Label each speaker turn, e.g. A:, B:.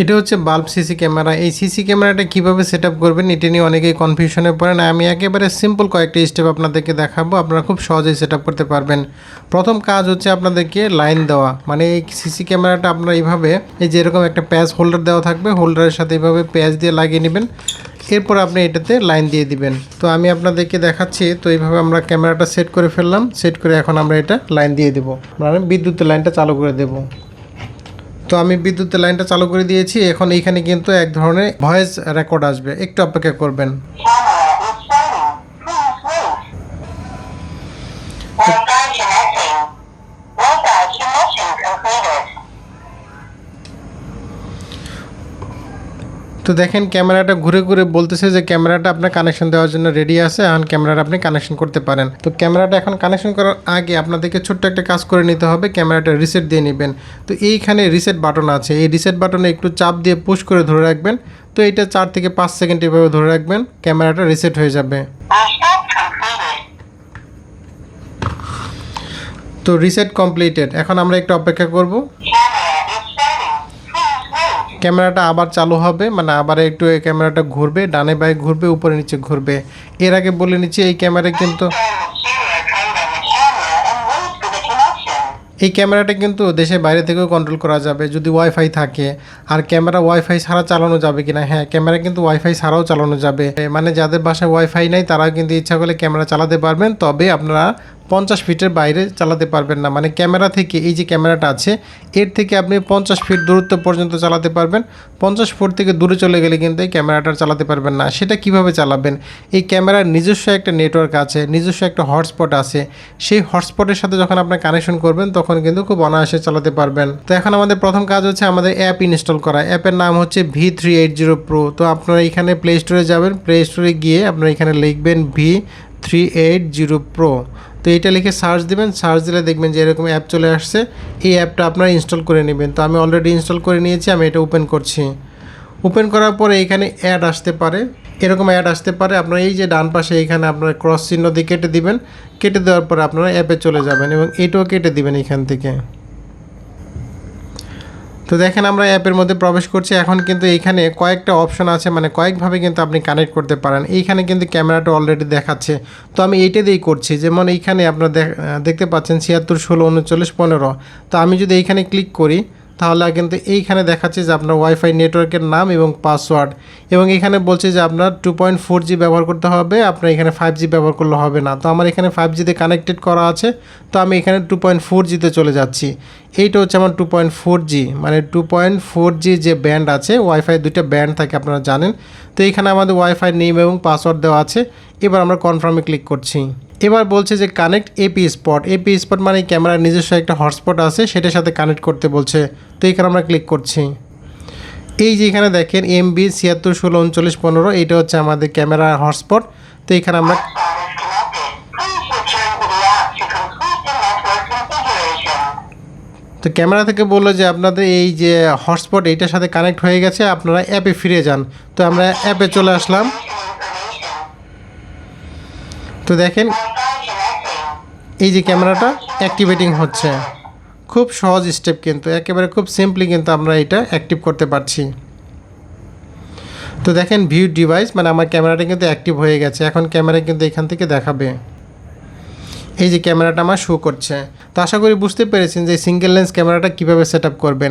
A: এটা হচ্ছে bulb CC camera. এই সিসি ক্যামেরাটা কীভাবে সেট আপ করবেন এটা নিয়ে অনেকেই কনফিউশনে পড়েন। আমি একেবারে সিম্পল কয়েকটা স্টেপ আপনাদেরকে দেখাবো, আপনারা খুব সহজেই সেট আপ করতে পারবেন। প্রথম কাজ হচ্ছে আপনাদেরকে লাইন দেওয়া, মানে এই সিসি ক্যামেরাটা আপনারা এইভাবে এই যেরকম একটা প্যাচ হোল্ডার দেওয়া থাকবে, হোল্ডারের সাথে এইভাবে প্যাচ দিয়ে লাগিয়ে নেবেন। এরপর আপনি এটাতে লাইন দিয়ে দিবেন। তো আমি আপনাদেরকে দেখাচ্ছি। তো এইভাবে আমরা ক্যামেরাটা সেট করে ফেললাম, সেট করে এখন আমরা এটা লাইন দিয়ে দেবো, মানে বিদ্যুতের লাইনটা চালু করে দেবো। তো আমি বিদ্যুতের লাইনটা চালু করে দিয়েছি। এখন এইখানে কিন্তু এক ধরনের ভয়েস রেকর্ড আসবে, একটু অপেক্ষা করবেন। তো দেখেন ক্যামেরাটা ঘুরে ঘুরে বলতেছে যে ক্যামেরাটা আপনার কানেকশন দেওয়ার জন্য রেডি আছে, এখন ক্যামেরাটা আপনি কানেকশন করতে পারেন। তো ক্যামেরাটা এখন কানেকশন করার আগে আপনাদেরকে ছোট্ট একটা কাজ করে নিতে হবে, ক্যামেরাটা রিসেট দিয়ে নেবেন। তো এইখানে রিসেট বাটন আছে, এই রিসেট বাটনে একটু চাপ দিয়ে পুশ করে ধরে রাখবেন। তো এটা 4 থেকে 5 সেকেন্ড এভাবে ধরে রাখবেন, ক্যামেরাটা রিসেট হয়ে যাবে। তো রিসেট কমপ্লিটেড। এখন আমরা একটু অপেক্ষা করব, ক্যামেরাটা আবার চালু হবে, মানে আবার একটু এই ক্যামেরাটা ঘুরবে, ডানে বাঁয়ে ঘুরবে, উপরে নিচে ঘুরবে। এর আগে বলে নিচ্ছি এই ক্যামেরাটা কিন্তু দেশের বাইরে থেকেও কন্ট্রোল করা যাবে যদি ওয়াইফাই থাকে। আর ক্যামেরা ওয়াইফাই ছাড়া চালানো যাবে কিনা? হ্যাঁ, ক্যামেরা কিন্তু ওয়াইফাই ছাড়াও চালানো যাবে, মানে যাদের বাসায় ওয়াইফাই নাই তারাও কিন্তু ইচ্ছা করলে ক্যামেরা চালাতে পারবেন। তবে আপনারা 50 ফিটের বাইরে চালাতে পারবেন না, মানে ক্যামেরা থেকে এই যে ক্যামেরাটা আছে এর থেকে আপনি 50 ফিট দূরত্ব পর্যন্ত চালাতে পারবেন। 50 ফুট থেকে দূরে চলে গেলে কিন্তু এই ক্যামেরাটা চালাতে পারবেন না। সেটা কিভাবে চালাবেন? এই ক্যামেরার নিজস্ব একটা নেটওয়ার্ক আছে, নিজস্ব একটা হটস্পট আছে। সেই হটস্পটের সাথে যখন আপনার কানেকশন করবেন তখন কিন্তু খুব অনায়াসে চালাতে পারবেন। তো এখন আমাদের প্রথম কাজ হচ্ছে আমাদের অ্যাপ ইনস্টল করা। অ্যাপের নাম হচ্ছে V380 Pro। তো আপনারা এখানে প্লে স্টোরে যাবেন, প্লে স্টোরে গিয়ে আপনারা এখানে লিখবেন V380 Pro। তো এটা লিখে সার্চ দেবেন, সার্চ দিলে দেখবেন যে এরকম অ্যাপ চলে আসছে। এই অ্যাপটা আপনারা ইনস্টল করে নেবেন। তো আমি অলরেডি ইনস্টল করে নিয়েছি, আমি এটা ওপেন করছি। ওপেন করার পরে এখানে অ্যাড আসতে পারে, এরকম অ্যাড আসতে পারে। আপনারা এই যে ডান পাশে এখানে আপনারা ক্রস চিহ্ন দিয়ে কেটে দিবেন। কেটে দেওয়ার পরে আপনারা অ্যাপে চলে যাবেন এবং এটাও কেটে দিবেন এখান থেকে। তো দেখেন আমরা অ্যাপের মধ্যে প্রবেশ করছি। এখন কিন্তু এইখানে কয়েকটা অপশন আছে, মানে কয়েকভাবে কিন্তু আপনি কানেক্ট করতে পারেন। এইখানে কিন্তু ক্যামেরাটা অলরেডি দেখাচ্ছে, তো আমি এইটা দিয়েই করছি। যেমন এইখানে আপনারা দেখতে পাচ্ছেন 76 16 39 15। তো আমি যদি এইখানে ক্লিক করি তাহলে কিন্তু এইখানে দেখাচ্ছে যে আপনার ওয়াইফাই নেটওয়ার্কের নাম এবং পাসওয়ার্ড, এবং এখানে বলছে যে আপনার 2.4G ব্যবহার করতে হবে, আপনার এখানে 5G ব্যবহার করলে হবে না। তো আমার এখানে 5Gতে কানেক্টেড করা আছে, তো আমি এখানে 2.4Gতে চলে যাচ্ছি। এইটা হচ্ছে আমার 2.4G, মানে 2.4G যে ব্যান্ড আছে, ওয়াইফাই দুইটা ব্যান্ড থাকে আপনারা জানেন। তো এইখানে আমাদের ওয়াইফাই নেম এবং পাসওয়ার্ড দেওয়া আছে। এবার আমরা কনফার্মে ক্লিক করছি। এবার বলছে যে connect AP spot. AP spot মানে ক্যামেরার নিজস্ব একটা হটস্পট আছে, সেটার সাথে কানেক্ট করতে বলছে। তো এখানে আমরা ক্লিক করছি। এই যে এখানে দেখেন MB 76 16 39 15, এইটা হচ্ছে আমাদের ক্যামেরার হটস্পট। তো এখানে আমরা তো ক্যামেরা থেকে বললো যে আপনাদের এই যে হটস্পট এইটার সাথে কানেক্ট হয়ে গেছে, আপনারা অ্যাপে ফিরে যান। তো আমরা অ্যাপে চলে আসলাম। তো দেখেন এই যে ক্যামেরাটা অ্যাক্টিভেটিং হচ্ছে। খুব সহজ স্টেপ, কিন্তু একেবারে খুব সিম্পলি কিন্তু আমরা এটা অ্যাক্টিভ করতে পারছি। তো দেখেন ভিউ ডিভাইস, মানে আমার ক্যামেরাটা কিন্তু অ্যাক্টিভ হয়ে গেছে। এখন ক্যামেরা কিন্তু এখান থেকে দেখাবে, এই যে ক্যামেরাটা আমার শো করছে। তো আশা করি বুঝতে পেরেছেন যে সিঙ্গেল লেন্স ক্যামেরাটা কীভাবে সেট আপ করবেন।